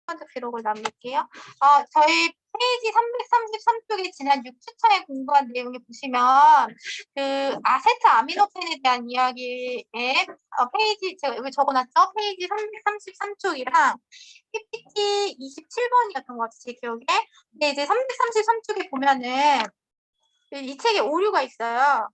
번째 기록을 남길게요. 저희 페이지 333쪽에 지난 6주차에 공부한 내용에 보시면 그 아세트 아미노펜에 대한 이야기에 페이지 제가 여기 적어놨죠? 페이지 333쪽이랑 PPT 27번이었던 것 같아요, 제 기억에. 근데 이제 333쪽에 보면은 이 책에 오류가 있어요.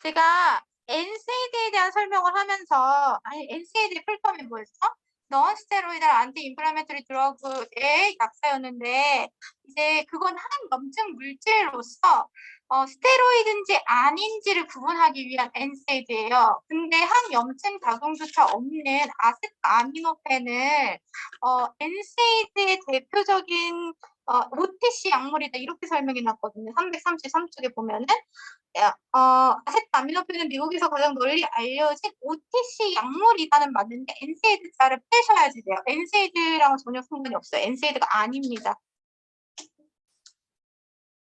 제가 NSAID에 대한 설명을 하면서 NSAID의 풀폼이 뭐였어? non-steroidal anti-inflammatory drug의 약사였는데 이제 그건 항염증 물질로서 스테로이드인지 아닌지를 구분하기 위한 NSAID예요. 근데 항염증 작용조차 없는 아세트아미노펜을 NSAID의 대표적인 OTC 약물이다 이렇게 설명이 났거든요. 333쪽에 보면은 아세트아미노펜은 미국에서 가장 널리 알려진 OTC 약물이라는 맞는데 NSAID 자를 빼셔야지 돼요. NSAID랑은 전혀 상관이 없어요. NSAID가 아닙니다.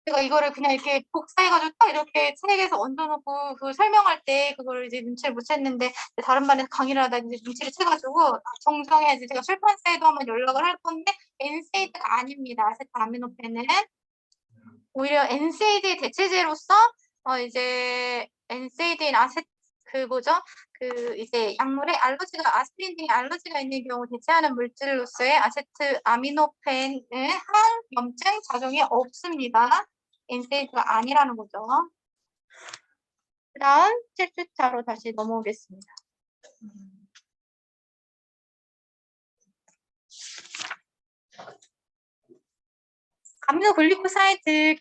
제가 이거를 그냥 이렇게 복사해가지고 딱 이렇게 책에서 얹어놓고 그 설명할 때 그걸 이제 눈치를 못 챘는데 다른 반에서 강의를 하다 이제 눈치를 채가지고 정정해야지 제가 출판사에도 한번 연락을 할 건데 NSAID가 아닙니다. 아세트아미노펜은 오히려 NSAID의 대체제로서 이제 NSAID인 이제 약물에 알러지가 아스피린 등의 알러지가 있는 경우 대체하는 물질로서의 아세트아미노펜은 항염증 작용이 없습니다. NSAID가 아니라는 거죠. 그다음 7주차로 다시 넘어오겠습니다. 아미노글리코사이드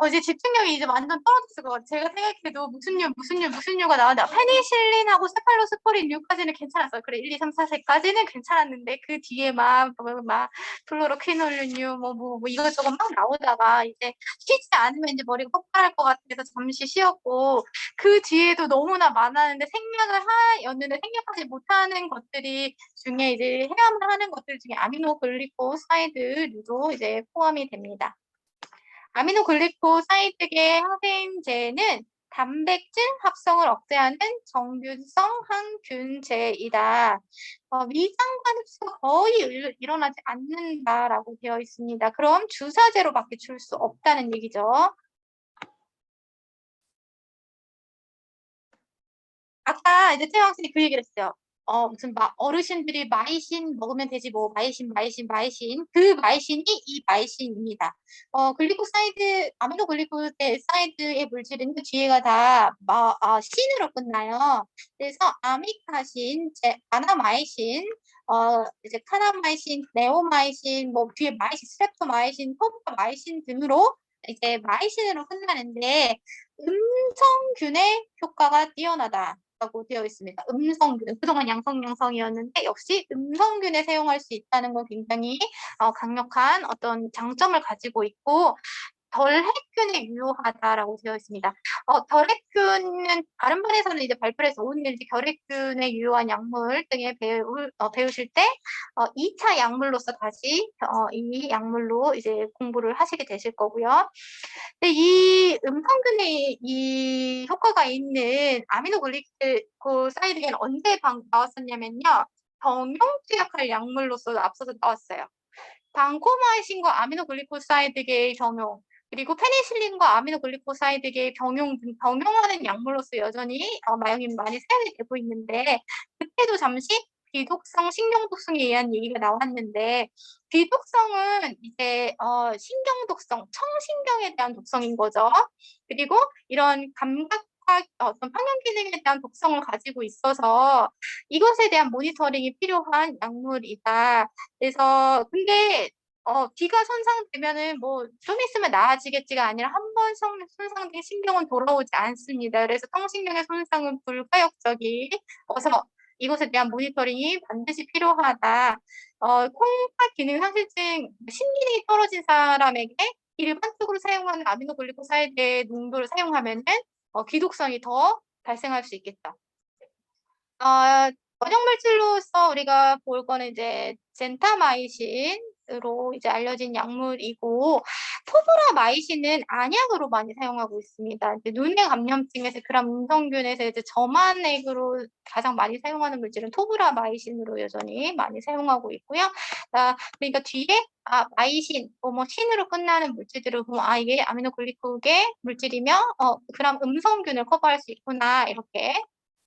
이제 집중력이 이제 완전 떨어졌을 것 같아요. 제가 생각해도 무슨 류가 나왔는데 페니실린하고 세팔로스포린류까지는 괜찮았어요. 그래 1, 2, 3, 4세까지는 괜찮았는데 그 뒤에만 막 플로로퀴놀류 뭐 이것저것 막 나오다가 이제 쉬지 않으면 이제 머리가 폭발할 것 같아서 잠시 쉬었고 그 뒤에도 너무나 많았는데 생략을 하였는데 생략하지 못하는 것들이 중에 이제 해야만 하는 것들 중에 아미노글리코사이드류도 이제 포함이 됩니다. 아미노글리코사이드계 항생제는 단백질 합성을 억제하는 정균성 항균제이다. 위장관 흡수가 거의 일어나지 않는다라고 되어 있습니다. 그럼 주사제로밖에 줄 수 없다는 얘기죠. 아까 이제 태영 학생이 그 얘기를 했어요. 어르신들이 마이신 먹으면 되지 뭐 마이신 그 마이신이 이 마이신입니다. 아미노글리코사이드의 물질은 그 뒤에가 다 신으로 끝나요. 그래서 아미카신, 아나마이신, 이제 카나마이신, 네오마이신, 뭐 뒤에 마이신, 스트랩토마이신, 토파마이신 등으로 이제 마이신으로 끝나는데 음성균의 효과가 뛰어나다. 라고 되어 있습니다. 음성균, 그동안 양성이었는데 역시 음성균에 사용할 수 있다는 건 굉장히 강력한 어떤 장점을 가지고 있고 덜핵균에 유효하다라고 되어 있습니다. 덜핵균은 다른 반에서는 이제 발표를 해서 오늘 이제 결핵균에 유효한 약물 등에 배우실 때 2차 약물로서 다시 이 약물로 이제 공부를 하시게 되실 거고요. 근데 이 음성균에 이 효과가 있는 아미노글리코사이드는 언제 나왔었냐면요. 정형투약할 약물로서 앞서서 나왔어요. 방코마이신과 아미노글리코사이드계의 정용, 그리고 페니실린과 아미노글리코사이드계의 병용하는 약물로서 여전히 많이 사용이 되고 있는데 그때도 잠시 비독성, 신경독성에 의한 얘기가 나왔는데 비독성은 이제 신경독성, 청신경에 대한 독성인 거죠. 그리고 이런 감각과 어떤 평형 기능에 대한 독성을 가지고 있어서 이것에 대한 모니터링이 필요한 약물이다. 그래서 근데 귀가 손상되면은 뭐 좀 있으면 나아지겠지가 아니라 한 번 손상된 신경은 돌아오지 않습니다. 그래서 청신경의 손상은 불가역적이어서 이것에 대한 모니터링이 반드시 필요하다. 콩팥 기능 상실증, 신기능이 떨어진 사람에게 일반적으로 사용하는 아미노글리코사이드의 농도를 사용하면은 귀독성이 더 발생할 수 있겠다. 원형 물질로서 우리가 볼 거는 이제 젠타마이신으로 이제 알려진 약물이고 토브라마이신은 안약으로 많이 사용하고 있습니다. 이제 눈의 감염증에서 그람 음성균에서 이제 점안액으로 가장 많이 사용하는 물질은 토브라마이신으로 여전히 많이 사용하고 있고요. 그러니까 뒤에 마이신, 뭐 신으로 끝나는 물질들을 보면 이게 아미노글리코계 물질이며 그람 음성균을 커버할 수 있구나 이렇게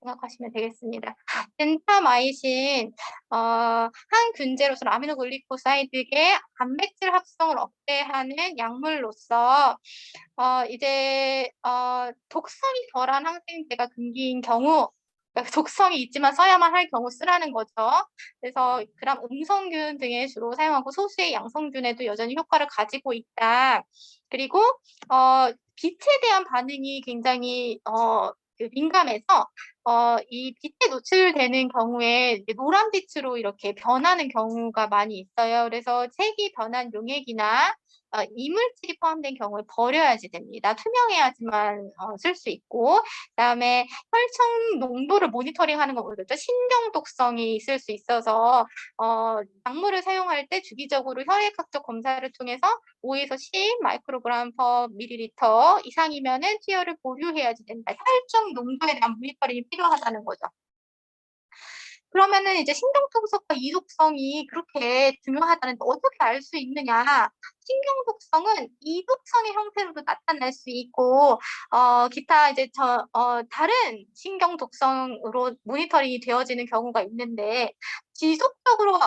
생각하시면 되겠습니다. 젠타마이신 항균제로서 아미노글리코사이드의 단백질 합성을 억제하는 약물로서 이제 독성이 덜한 항생제가 금기인 경우 그러니까 독성이 있지만 써야만 할 경우 쓰라는 거죠. 그래서 그람 음성균 등에 주로 사용하고 소수의 양성균에도 여전히 효과를 가지고 있다. 그리고 빛에 대한 반응이 굉장히 민감해서 이 빛에 노출되는 경우에 노란빛으로 이렇게 변하는 경우가 많이 있어요. 그래서 색이 변한 용액이나 이물질이 포함된 경우에 버려야지 됩니다. 투명해야지만 쓸 수 있고, 그다음에 혈청 농도를 모니터링하는 거 모르겠죠. 신경 독성이 있을 수 있어서 약물을 사용할 때 주기적으로 혈액학적 검사를 통해서 5에서 10 마이크로그램 퍼 밀리리터 이상이면은 투여를 보류해야지 된다. 혈중 농도에 대한 모니터링이 필요하다는 거죠. 그러면은 이제 신경통속과 이독성이 그렇게 중요하다는데 어떻게 알 수 있느냐? 신경독성은 이독성의 형태로도 나타날 수 있고, 기타 이제 다른 신경독성으로 모니터링이 되어지는 경우가 있는데, 지속적으로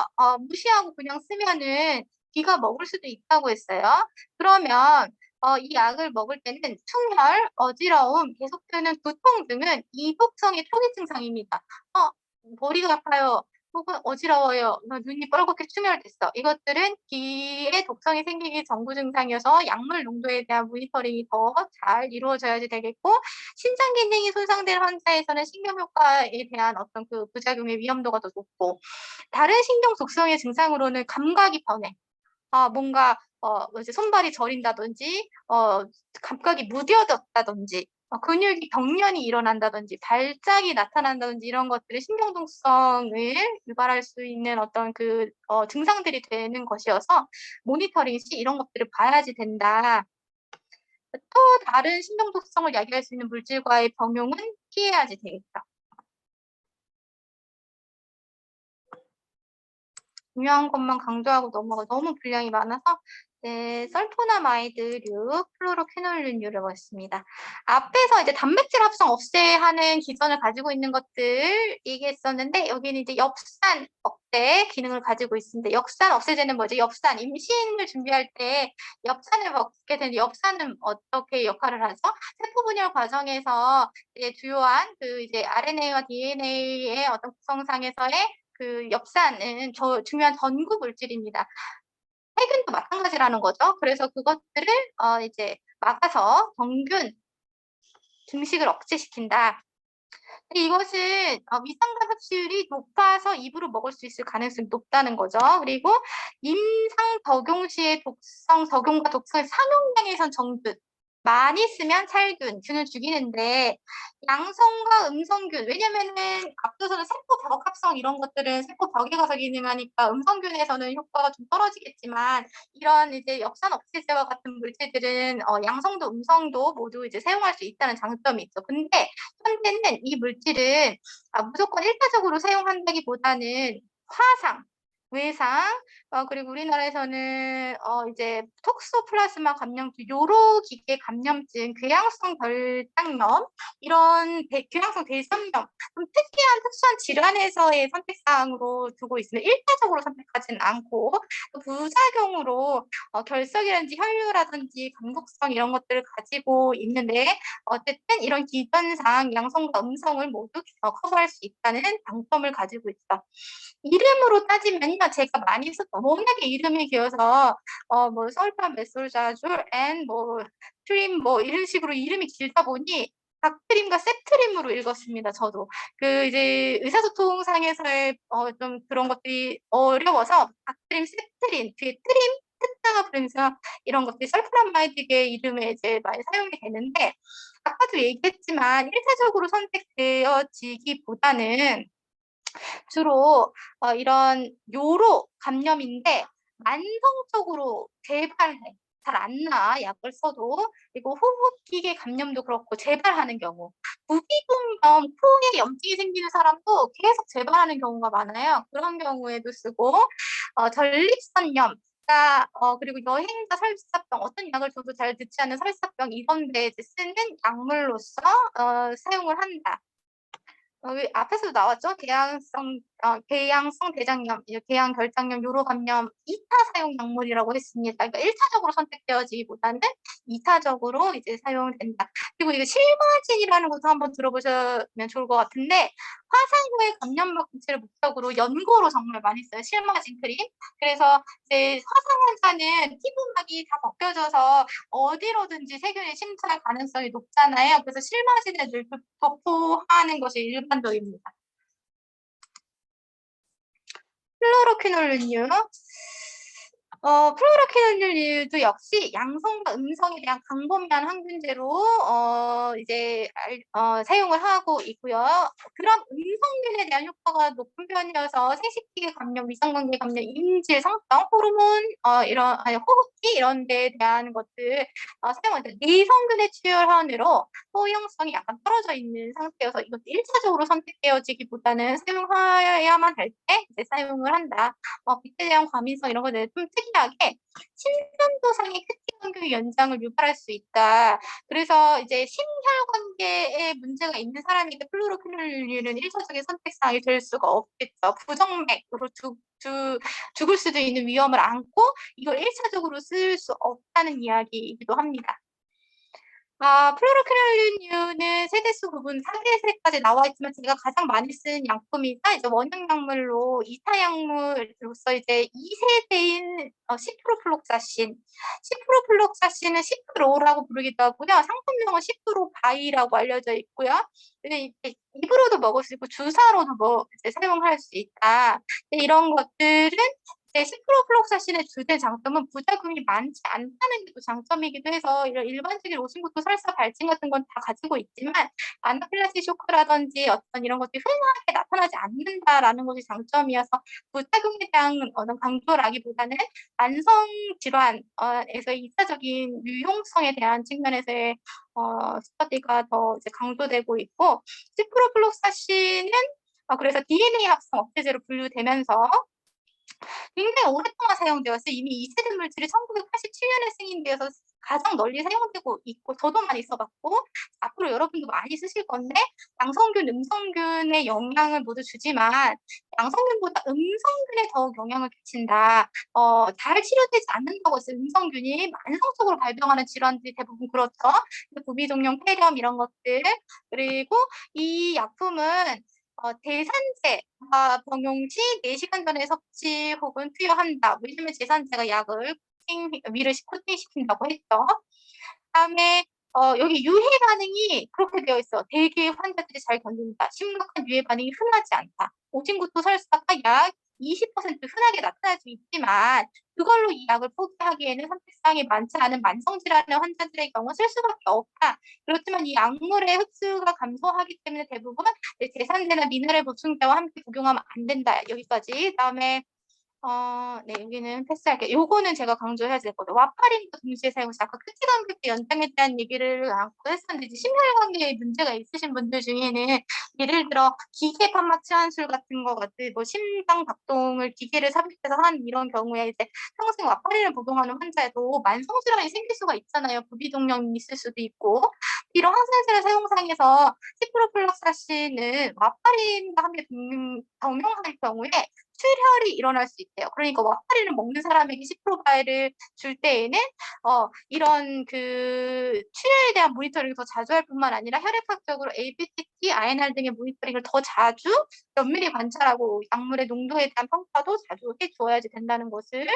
무시하고 그냥 쓰면은 귀가 먹을 수도 있다고 했어요. 그러면 이 약을 먹을 때는 충혈, 어지러움, 계속되는 두통 등은 이독성의 초기 증상입니다. 머리가 아파요. 혹은 어지러워요. 눈이 뻘겋게 충혈됐어. 이것들은 귀에 독성이 생기기 전구 증상이어서 약물 농도에 대한 모니터링이 더 잘 이루어져야지 되겠고, 신장 기능이 손상된 환자에서는 신경 효과에 대한 어떤 그 부작용의 위험도가 더 높고, 다른 신경 독성의 증상으로는 감각이 변해. 뭔가 이제 손발이 저린다든지, 감각이 무뎌졌다든지, 근육이 경련이 일어난다든지, 발작이 나타난다든지 이런 것들이 신경통성을 유발할 수 있는 어떤 그 증상들이 되는 것이어서 모니터링 시 이런 것들을 봐야지 된다. 또 다른 신경독성을 야기할 수 있는 물질과의 병용은 피해야지 되겠다. 중요한 것만 강조하고 넘어가 너무 분량이 많아서 설포나마이드류, 플로로케놀린류를 먹습니다. 앞에서 이제 단백질 합성 억제하는 기전을 가지고 있는 것들 얘기했었는데 여기는 이제 엽산 억제 기능을 가지고 있습니다. 엽산 억제제는 뭐죠? 엽산 임신을 준비할 때 엽산을 먹게 되는데 엽산은 어떻게 역할을 하죠? 세포 분열 과정에서 이제 주요한 그 이제 RNA와 DNA의 어떤 구성상에서의 그 엽산은 중요한 전구 물질입니다. 세균도 마찬가지라는 거죠. 그래서 그것들을 이제 막아서 병균 증식을 억제시킨다. 이것은 위산과 섭취율이 높아서 입으로 먹을 수 있을 가능성이 높다는 거죠. 그리고 임상 적용 시의 독성 적용과 독성의 상용량에선 정균 많이 쓰면 살균균을 죽이는데 양성과 음성균 왜냐면은 앞서서는 세포벽 합성 이런 것들은 세포벽에 가서 기능하니까 음성균에서는 효과가 좀 떨어지겠지만 이런 이제 엽산 억제제와 같은 물질들은 양성도 음성도 모두 이제 사용할 수 있다는 장점이 있죠. 근데 현재는 이 물질은 무조건 일차적으로 사용한다기보다는 화상, 외상, 그리고 우리나라에서는 이제 톡소플라즈마 감염증, 요로 기계 감염증, 궤양성 결장염, 이런 궤양성 대선염, 좀 특수한 질환에서의 선택사항으로 두고 있으면 일차적으로 선택하지는 않고 부작용으로 결석이라든지 혈류라든지 감독성 이런 것들을 가지고 있는데 어쨌든 이런 기전상 양성과 음성을 모두 커버할 수 있다는 장점을 가지고 있어. 이름으로 따지면요, 제가 많이 썼던 워낙에 이름이 길어서 뭐 설파메솔자줄, 뭐 트림 뭐 이런 식으로 이름이 길다 보니 닥트림과 세트림으로 읽었습니다. 저도 그 이제 의사소통상에서의 좀 그런 것들이 어려워서 닥트림, 세트림 뒤에 트림 특자가 붙으면서 이런 것들이 설프라마이드의 이름에 이제 많이 사용이 되는데 아까도 얘기했지만 일차적으로 선택되어지기보다는 주로 이런 요로 감염인데 만성적으로 재발해. 잘 안 나, 약을 써도. 그리고 호흡기계 감염도 그렇고 재발하는 경우. 부비동염, 코에 염증이 생기는 사람도 계속 재발하는 경우가 많아요. 그런 경우에도 쓰고, 전립선염, 그리고 여행자 설사병, 어떤 약을 줘도 잘 듣지 않는 설사병, 이런 데 이제 쓰는 약물로서 사용을 한다. 여기 앞에서도 나왔죠? 개양성 대장염, 개양결장염, 요로감염 2차 사용 약물이라고 했습니다. 그러니까 1차적으로 선택되어지기보다는 2차적으로 이제 사용된다. 그리고 이거 실마진이라는 것도 한번 들어보시면 좋을 것 같은데, 화상 후에 감염막 근체를 목적으로 연고로 정말 많이 써요. 실마진 크림. 그래서 이제 화상 환자는 피부막이 다 벗겨져서 어디로든지 세균이 침투할 가능성이 높잖아요. 그래서 실마진을 늘 도포하는 것이 일반적입니다. 플로로퀴놀린류. 플로로퀴놀린류도 역시 양성과 음성에 대한 광범위한 항균제로 이제 사용을 하고 있고요. 그런 음성균에 대한 효과가 높은 편이어서 생식기계 감염, 위성관계 감염, 인질, 성병, 호르몬, 호흡기 이런 데에 대한 것들 사용하는데, 내성균의 출혈환으로 포용성이 약간 떨어져 있는 상태여서 이것도 1차적으로 선택되어지기보다는 사용해야만 할 때 이제 사용을 한다. 빗대 대한 과민성 이런 것들 좀 특이하게 심전도상의 큐티관계 연장을 유발할 수 있다. 그래서 이제 심혈관계에 문제가 있는 사람에게 플루로퀴놀린은 1차적인 선택사항이 될 수가 없겠죠. 부정맥으로 죽을 수도 있는 위험을 안고 이걸 1차적으로 쓸 수 없다는 이야기이기도 합니다. 플로로퀴놀린류는 세대수 구분 4개세까지 나와 있지만 제가 가장 많이 쓴 약품이자 이제 원형 약물로 2차 약물로서 이제 2세대인 시프로플록사신. 시프로플록사신은 시프로라고 부르기도 하고요. 상품명은 시프로바이라고 알려져 있고요. 이제 입으로도 먹을 수 있고 주사로도 이제 사용할 수 있다. 이런 것들은 시프로플록사신의 주된 장점은 부작용이 많지 않다는 게 또 장점이기도 해서 이런 일반적인 오심부터 설사, 발진 같은 건 다 가지고 있지만 아나필락시 쇼크라든지 어떤 이런 것들이 흔하게 나타나지 않는다라는 것이 장점이어서 부작용에 대한 어떤 강조라기보다는 만성 질환에서 2차적인 유용성에 대한 측면에서의 스터디가 더 이제 강조되고 있고, 시프로플록사신은 그래서 DNA 합성 억제제로 분류되면서 굉장히 오랫동안 사용되었어요. 이미 2세대 물질이 1987년에 승인되어서 가장 널리 사용되고 있고, 저도 많이 써봤고, 앞으로 여러분도 많이 쓰실 건데, 양성균, 음성균의 영향을 모두 주지만, 양성균보다 음성균에 더욱 영향을 끼친다. 잘 치료되지 않는다고 해서 음성균이 만성적으로 발병하는 질환들이 대부분 그렇죠. 부비동염, 폐렴 이런 것들. 그리고 이 약품은 대산제 병용 시 4시간 전에 섭취 혹은 투여한다. 왜냐면 제산제가 약을 위를 코팅시킨다고 했죠. 다음에 여기 유해 반응이 그렇게 되어 있어. 대개 환자들이 잘 견딘다. 심각한 유해 반응이 흔하지 않다. 오진구토 설사가 약 20% 흔하게 나타날 수 있지만 그걸로 이 약을 포기하기에는 선택사항이 많지 않은 만성질환의 환자들의 경우 쓸 수밖에 없다. 그렇지만 이 약물의 흡수가 감소하기 때문에 대부분 제산제나 미네랄 보충제와 함께 복용하면 안 된다. 여기까지. 그다음에 네, 여기는 패스할게요. 요거는 제가 강조해야 될 거죠. 와파린과 동시에 사용시 아까 크티관계 연장에 대한 얘기를 안고 했었는데, 이제 심혈관계에 문제가 있으신 분들 중에는 예를 들어 기계 판막 치환술 같은 거 같은 뭐 심장 박동을 기계를 삽입해서 하는 이런 경우에 이제 평생 와파린을 복용하는 환자에도 만성질환이 생길 수가 있잖아요. 부비동염이 있을 수도 있고. 이런 항생제를 사용상에서 시프로플록사신은 와파린과 함께 병용할 경우에 출혈이 일어날 수 있대요. 그러니까 와파린을 먹는 사람에게 시프로바이를 줄 때에는 이런 그 출혈에 대한 모니터링을 더 자주 할 뿐만 아니라 혈액학적으로 ABCT, INR 등의 모니터링을 더 자주 면밀히 관찰하고 약물의 농도에 대한 평가도 자주 해줘야지 된다는 것을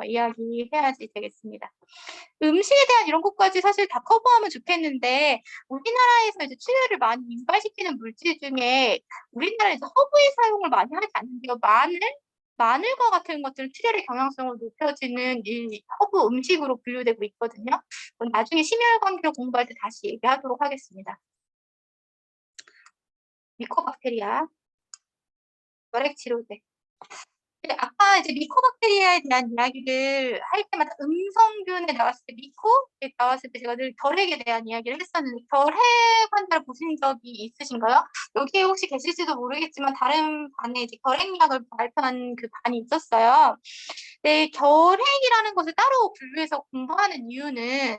이야기해야지 되겠습니다. 음식에 대한 이런 것까지 사실 다 커버하면 좋겠는데, 우리나라에서 이제 출혈을 많이 유발시키는 물질 중에 우리나라에서 허브의 사용을 많이 하지 않는데요. 마늘과 같은 것들은 출혈의 경향성을 높여지는 이 허브 음식으로 분류되고 있거든요. 나중에 심혈관계를 공부할 때 다시 얘기하도록 하겠습니다. 미코박테리아, 혈액치료제. 아까 우리가 이제 미코박테리아에 대한 이야기를 할 때마다 음성균에 나왔을 때, 미코에 나왔을 때 제가 늘 결핵에 대한 이야기를 했었는데, 결핵 환자를 보신 적이 있으신가요? 여기에 혹시 계실지도 모르겠지만, 다른 반에 이제 결핵약을 발표한 그 반이 있었어요. 네, 결핵이라는 것을 따로 분류해서 공부하는 이유는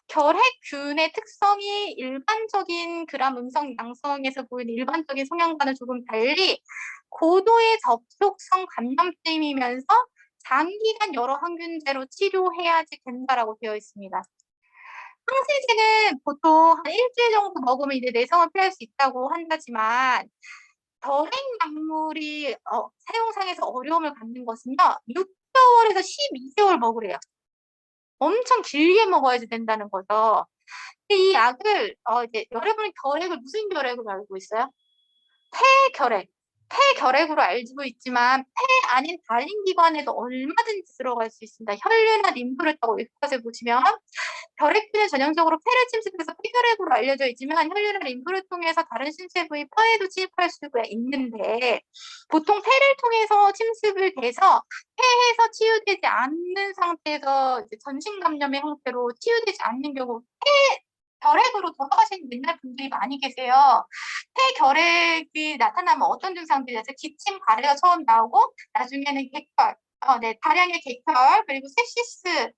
결핵균의 특성이 일반적인 그람 음성 양성에서 보이는 일반적인 성향과는 조금 달리 고도의 접촉성 감염증이면서 장기간 여러 항균제로 치료해야지 된다라고 되어 있습니다. 항생제는 보통 한 일주일 정도 먹으면 이제 내성을 피할 수 있다고 한다지만 결핵 약물이 사용상에서 어려움을 갖는 것은요, 6개월에서 12개월 먹으래요. 엄청 길게 먹어야지 된다는 거죠. 근데 이 약을 이제 여러분 결핵을 무슨 결핵으로 알고 있어요? 폐결핵. 폐결핵으로 알고 있지만 폐 아닌 다른 기관에도 얼마든지 들어갈 수 있습니다. 혈류나 림프를 타고 웹컷을 보시면 결핵균은 전형적으로 폐를 침습해서 폐결핵으로 알려져 있지만 혈류나 림프를 통해서 다른 신체 부위 폐에도 침입할 수가 있는데 보통 폐를 통해서 침습을 돼서 폐에서 치유되지 않는 상태에서 이제 전신 감염의 형태로 치유되지 않는 경우 결핵으로 돌아가시는 옛날 분들이 많이 계세요. 폐결핵이 나타나면 어떤 증상들이 나죠? 기침, 가래가 처음 나오고 나중에는 객결, 네, 다량의 객결, 그리고 sepsis,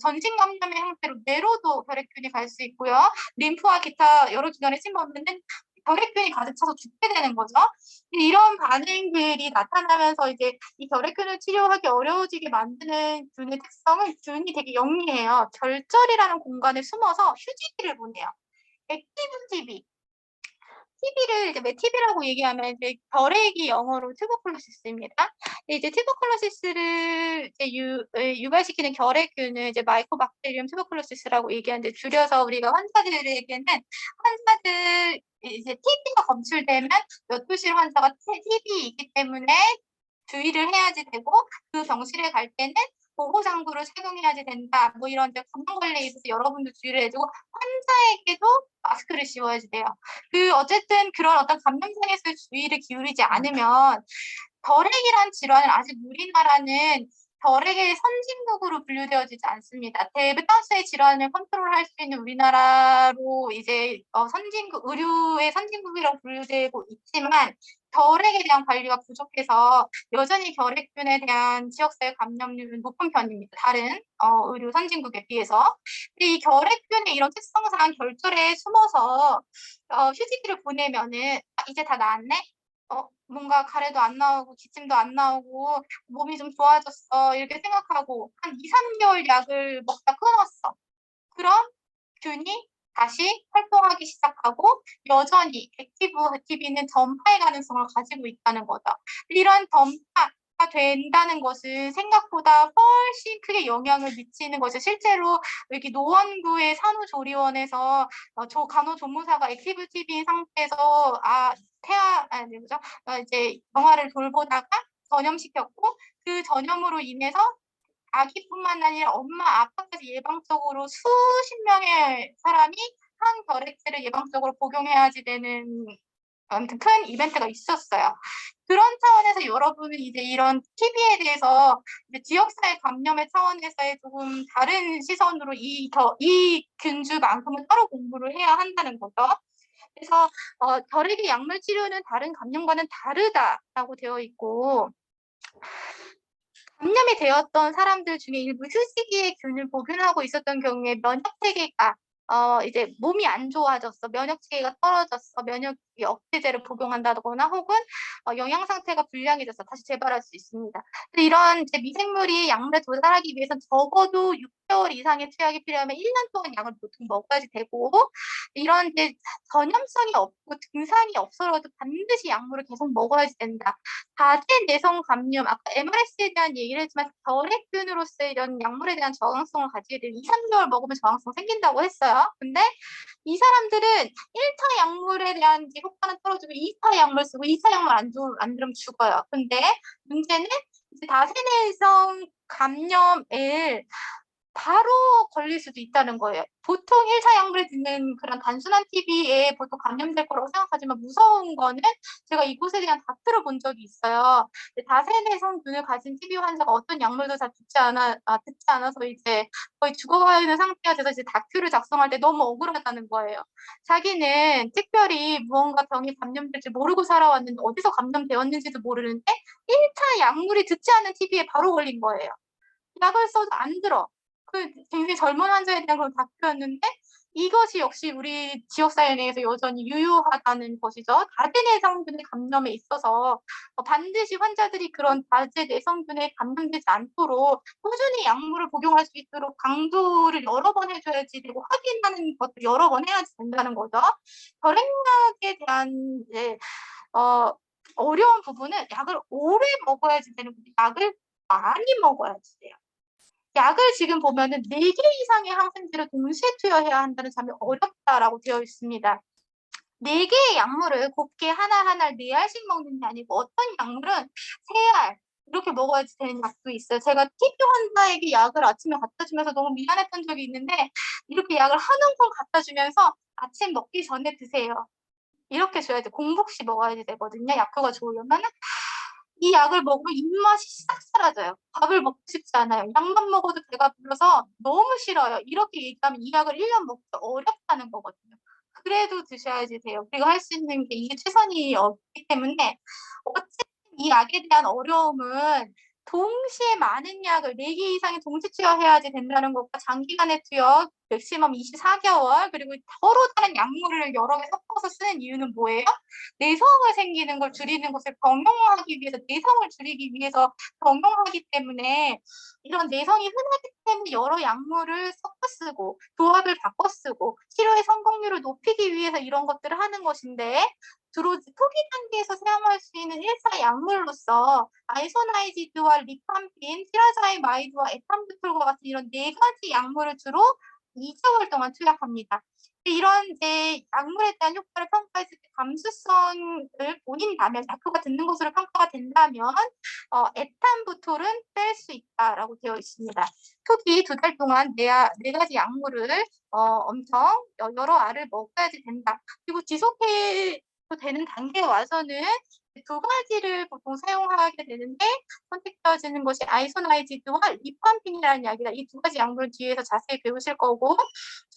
전신 감염의 형태로 뇌로도 결핵균이 갈 수 있고요. 림프와 기타 여러 기관에 침범되는 결핵균이 가득 차서 죽게 되는 거죠. 이런 반응들이 나타나면서 이제 이 결핵균을 치료하기 어려워지게 만드는 균의 특성은 균이 되게 영리해요. 결절이라는 공간에 숨어서 휴지기를 보내요. 액티브 TB. TB를 이제 왜 TB라고 얘기하면 이제 결핵이 영어로 투버클로시스입니다. 이제 투버클로시스를 이제 유발시키는 결핵균을 이제 마이코박테리움 투버클로시스라고 얘기하는데 줄여서 우리가 환자들에게는 환자들 이제 TB가 검출되면 몇 도실 환자가 TB이기 때문에 주의를 해야지 되고 그 병실에 갈 때는 보호장구를 착용해야지 된다. 뭐 이런 이제 감염 관리에 있어서 여러분도 주의를 해주고 환자에게도 마스크를 씌워야지 돼요. 그 어쨌든 그런 어떤 감염상에서 주의를 기울이지 않으면 결핵이란 질환은 아직 우리나라는 결핵의 선진국으로 분류되어지지 않습니다. 대부분의 질환을 컨트롤할 수 있는 우리나라로 이제 선진국 의료의 선진국이라고 분류되고 있지만 결핵에 대한 관리가 부족해서 여전히 결핵균에 대한 지역사회 감염률은 높은 편입니다. 다른 의료 선진국에 비해서. 근데 이 결핵균의 이런 특성상 결절에 숨어서 휴지기를 보내면은 이제 다 나았네? 뭔가 가래도 안 나오고 기침도 안 나오고 몸이 좀 좋아졌어 이렇게 생각하고 한 2, 3개월 약을 먹다 끊었어. 그럼 균이 다시 활동하기 시작하고 여전히 액티브 TB는 전파의 가능성을 가지고 있다는 거죠. 이런 전파가 된다는 것은 생각보다 훨씬 크게 영향을 미치는 것이 실제로 여기 노원구의 산후조리원에서 간호조무사가 액티브 TB인 상태에서 뭐죠? 이제 영아를 돌보다가 전염시켰고 그 전염으로 인해서 아기뿐만 아니라 엄마, 아빠까지 예방적으로 수십 명의 사람이 항결핵제를 예방적으로 복용해야지 되는 아무튼 큰 이벤트가 있었어요. 그런 차원에서 여러분은 이제 이런 TB에 대해서 이제 지역사회 감염의 차원에서의 조금 다른 시선으로 이 균주만큼은 따로 공부를 해야 한다는 거죠. 그래서 결핵의 약물 치료는 다른 감염과는 다르다라고 되어 있고 감염이 되었던 사람들 중에 일부 휴지기의 균을 복용하고 있었던 경우에 면역체계가 이제 몸이 안 좋아졌어. 면역체계가 떨어졌어. 면역 억제제를 복용한다거나 혹은 영양 상태가 불량해져서 다시 재발할 수 있습니다. 근데 이런 이제 미생물이 약물에 도달하기 위해서는 적어도 6개월 이상의 투약이 필요하면 1년 동안 약을 보통 먹어야지 되고 이런 이제 전염성이 없고 증상이 없어도 반드시 약물을 계속 먹어야지 된다. 다제 내성 감염, 아까 MRS에 대한 얘기를 했지만 결핵균으로서 이런 약물에 대한 저항성을 가지게 되면 2, 3개월 먹으면 저항성 생긴다고 했어요. 근데 이 사람들은 1차 약물에 대한 효과는 떨어지고 2차 약물 쓰고 2차 약물 안 들으면 죽어요. 근데 문제는 이제 다세내성 감염을 바로 걸릴 수도 있다는 거예요. 보통 1차 약물에 듣는 그런 단순한 TB에 보통 감염될 거라고 생각하지만 무서운 거는 제가 이곳에 대한 다큐를 본 적이 있어요. 다세네 성균을 가진 TB 환자가 어떤 약물도 다 듣지 않아서 이제 거의 죽어가는 상태가 돼서 이제 다큐를 작성할 때 너무 억울하다는 거예요. 자기는 특별히 무언가 병이 감염될지 모르고 살아왔는데 어디서 감염되었는지도 모르는데 1차 약물이 듣지 않은 TB에 바로 걸린 거예요. 약을 써도 안 들어. 그 굉장히 젊은 환자에 대한 그런 다큐였는데 이것이 역시 우리 지역사회 내에서 여전히 유효하다는 것이죠. 다제 내성균의 감염에 있어서 반드시 환자들이 그런 다제 내성균에 감염되지 않도록 꾸준히 약물을 복용할 수 있도록 강조를 여러 번 해줘야지 되고 확인하는 것도 여러 번 해야지 된다는 거죠. 결핵약에 대한 이제 어려운 부분은 약을 오래 먹어야지 되는 거지 약을 많이 먹어야지 돼요. 약을 지금 보면은 4개 이상의 항생제를 동시에 투여해야 한다는 점이 어렵다라고 되어 있습니다. 4개의 약물을 곱게 하나하나 4알씩 먹는 게 아니고 어떤 약물은 3알 이렇게 먹어야지 되는 약도 있어요. 제가 TB 환자에게 약을 아침에 갖다 주면서 너무 미안했던 적이 있는데 이렇게 약을 한 움큼 갖다 주면서 아침 먹기 전에 드세요. 이렇게 줘야지 공복시 먹어야지 되거든요. 약효가 좋으려면 이 약을 먹으면 입맛이 싹 사라져요. 밥을 먹고 싶지 않아요. 약만 먹어도 배가 불러서 너무 싫어요. 이렇게 얘기하면 이 약을 1년 먹기 어렵다는 거거든요. 그래도 드셔야지 돼요. 그리고 할 수 있는 게 이게 최선이 없기 때문에 어쨌든 이 약에 대한 어려움은 동시에 많은 약을 4개 이상의 동시 투여해야지 된다는 것과 장기간의 투여, 맥시멈 24개월, 그리고 서로 다른 약물을 여러 개 섞어서 쓰는 이유는 뭐예요? 내성을 생기는 걸 줄이는 것을 병용하기 위해서, 내성을 줄이기 위해서 병용하기 때문에 이런 내성이 흔하기 때문에 여러 약물을 섞어 쓰고 조합을 바꿔 쓰고 치료의 성공률을 높이기 위해서 이런 것들을 하는 것인데 주로 초기 단계에서 사용할 수 있는 1차 약물로서 아이소나이지드와 리팜핀, 티라자이마이드와 에탄부톨과 같은 이런 4가지 약물을 주로 2개월 동안 투약합니다. 이런 이제 약물에 대한 효과를 평가했을 때 감수성을 보인다면, 약효가 듣는 것으로 평가가 된다면 에탄부톨은 뺄 수 있다라고 되어 있습니다. 초기 2달 동안 네 가지 약물을 엄청 여러 알을 먹어야지 된다. 그리고 지속해 되는 단계에 와서는 2가지를 보통 사용하게 되는데 선택되어지는 것이 아이소나이지드와 리팜핀이라는 약이다. 이 2가지 약물을 뒤에서 자세히 배우실 거고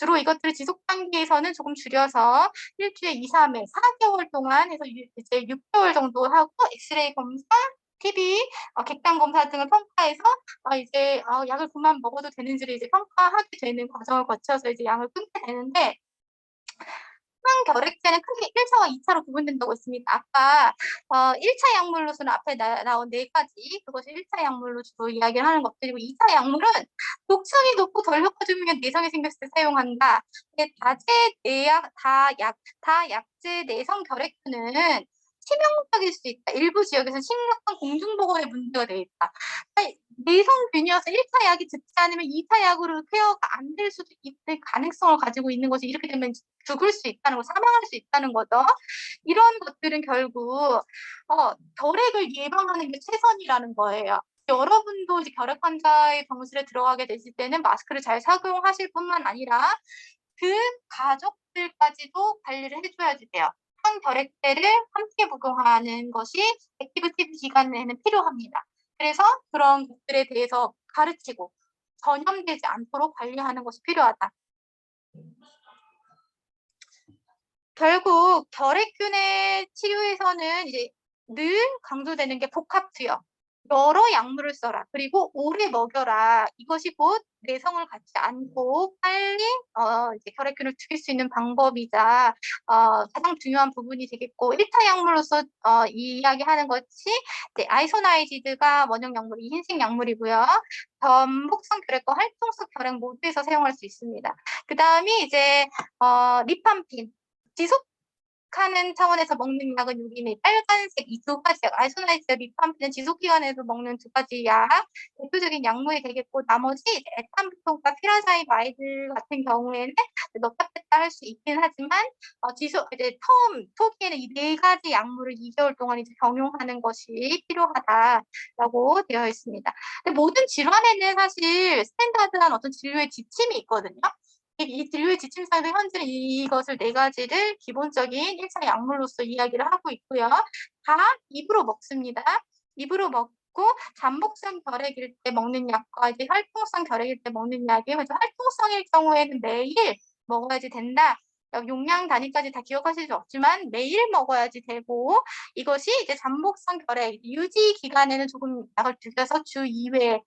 주로 이것들을 지속 단계에서는 조금 줄여서 일주일에 2, 3회, 4개월 동안 해서 이제 6개월 정도 하고 엑스레이 검사, TB, 객단 검사 등을 평가해서 이제 약을 그만 먹어도 되는지를 이제 평가하게 되는 과정을 거쳐서 이제 약을 끊게 되는데 항결핵제는 크게 1차와 2차로 구분된다고 했습니다. 아까 1차 약물로서는 앞에 나온 4가지 그것이 1차 약물로 주로 이야기를 하는 것들이고 2차 약물은 독성이 높고 덜 효과적이면 내성이 생겼을 때 사용한다. 이게 다약제 내성 결핵균은 치명적일 수 있다. 일부 지역에서 심각한 공중보건에 문제가 되어 있다. 내성균이어서 1차 약이 듣지 않으면 2차 약으로 케어가 안 될 수도 있을 가능성을 가지고 있는 것이 이렇게 되면 죽을 수 있다는 거, 사망할 수 있다는 거죠. 이런 것들은 결국 결핵을 예방하는 게 최선이라는 거예요. 여러분도 이제 결핵 환자의 병실에 들어가게 되실 때는 마스크를 잘 착용하실 뿐만 아니라 그 가족들까지도 관리를 해줘야지 돼요. 항결핵제를 함께 복용하는 것이 액티브 TB 기간에는 필요합니다. 그래서 그런 것들에 대해서 가르치고 전염되지 않도록 관리하는 것이 필요하다. 결국 결핵균의 치료에서는 이제 늘 강조되는 게 복합투여. 여러 약물을 써라. 그리고 오래 먹여라. 이것이 곧 내성을 갖지 않고 빨리 이제 결핵균을 죽일 수 있는 방법이자 가장 중요한 부분이 되겠고 1차 약물로서 이야기하는 것이 이제 아이소나이지드가 원형 약물, 흰색 약물이고요. 전복성 결핵과 활동성 결핵 모두에서 사용할 수 있습니다. 그 다음이 이제 리팜핀. 지속 하는 차원에서 먹는 약은 여기는 빨간색 이 두 가지 약, 아이소나이트, 리팜핀은 지속기관에서 먹는 두 가지 약, 대표적인 약물이 되겠고, 나머지 에탄부통과 피라사이마이드 같은 경우에는 넣다 뺐다 할 수 있긴 하지만, 이제 처음, 초기에는 이 네 가지 약물을 2개월 동안 이제 병용하는 것이 필요하다라고 되어 있습니다. 근데 모든 질환에는 사실 스탠다드한 어떤 진료의 지침이 있거든요. 이 진료의 지침상에서 현재는 이것을 네 가지를 기본적인 1차 약물로서 이야기를 하고 있고요. 다 입으로 먹습니다. 입으로 먹고 잠복성 결핵일 때 먹는 약과 이제 활동성 결핵일 때 먹는 약이 활동성일 경우에는 매일 먹어야지 된다. 용량 단위까지 다 기억하실 수 없지만 매일 먹어야지 되고, 이것이 이제 잠복성 결핵 유지 기간에는 조금 약을 줄여서 주 2회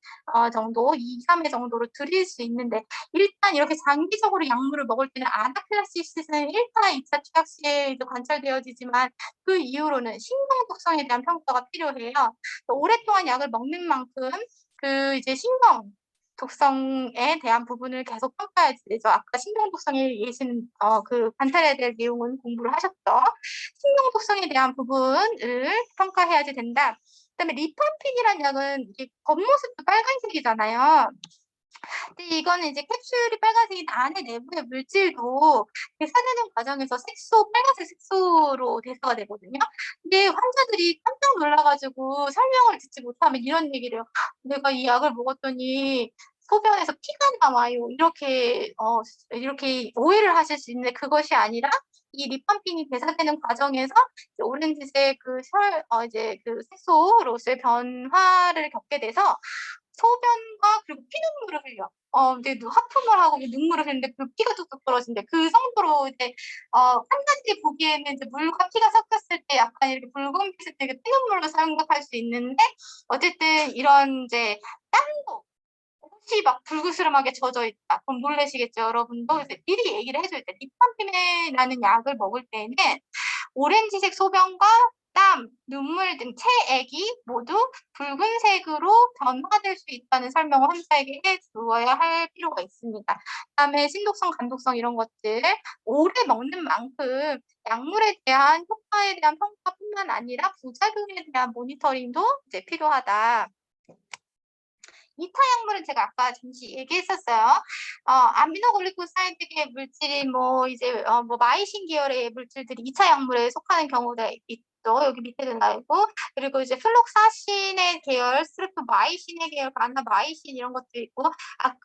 정도, 2, 3회 정도로 드릴 수 있는데, 일단 이렇게 장기적으로 약물을 먹을 때는 아나필락시스는 1차, 2차 투약 시에 관찰되어지지만 그 이후로는 신경 독성에 대한 평가가 필요해요. 오랫동안 약을 먹는 만큼 그 이제 신경 독성에 대한 부분을 계속 평가해야 되죠. 아까 신경 독성에 예신 그 관찰해야 될 내용은 공부를 하셨죠. 신경 독성에 대한 부분을 평가해야지 된다. 그다음에 리팜핀이라는 약은 이게 겉모습도 빨간색이잖아요. 근데 이거는 이제 캡슐이 빨간색인 안에 내부의 물질도 대사되는 과정에서 색소, 빨간색 색소로 대사가 되거든요. 근데 환자들이 깜짝 놀라가지고 설명을 듣지 못하면 이런 얘기를 해요. 내가 이 약을 먹었더니 소변에서 피가 나와요. 이렇게 오해를 하실 수 있는데 그것이 아니라 이 리팜핀이 대사되는 과정에서 오렌지색 이제 그 색소로서의 변화를 겪게 돼서 소변과 그리고 피눈물을 흘려. 이제 하품을 하고 눈물을 흘리는데 그 피가 뚝뚝 떨어진대. 그 정도로 이제 환자들이 보기에는 이제 물과 피가 섞였을 때 약간 이렇게 붉은빛을 되게 피눈물로 생각할 수 있는데, 어쨌든 이런 이제 땀도 혹시 막 불그스름하게 젖어 있다. 그럼 놀라시겠죠, 여러분도. 그래서 미리 얘기를 해줘야 돼. 리팜핀이라는 약을 먹을 때는 오렌지색 소변과 땀, 눈물 등 체액이 모두 붉은색으로 변화될 수 있다는 설명을 환자에게 해주어야 할 필요가 있습니다. 그다음에 신독성, 간독성 이런 것들 오래 먹는 만큼 약물에 대한 효과에 대한 평가뿐만 아니라 부작용에 대한 모니터링도 이제 필요하다. 2차 약물은 제가 아까 잠시 얘기했었어요. 아미노글리코사이드계 물질이 뭐 마이신 계열의 물질들이 2차 약물에 속하는 경우가 있죠. 여기 밑에도 나오고, 그리고 이제 플록사신의 계열, 스트레프마이신의 계열, 바나마이신 이런 것도 있고, 아까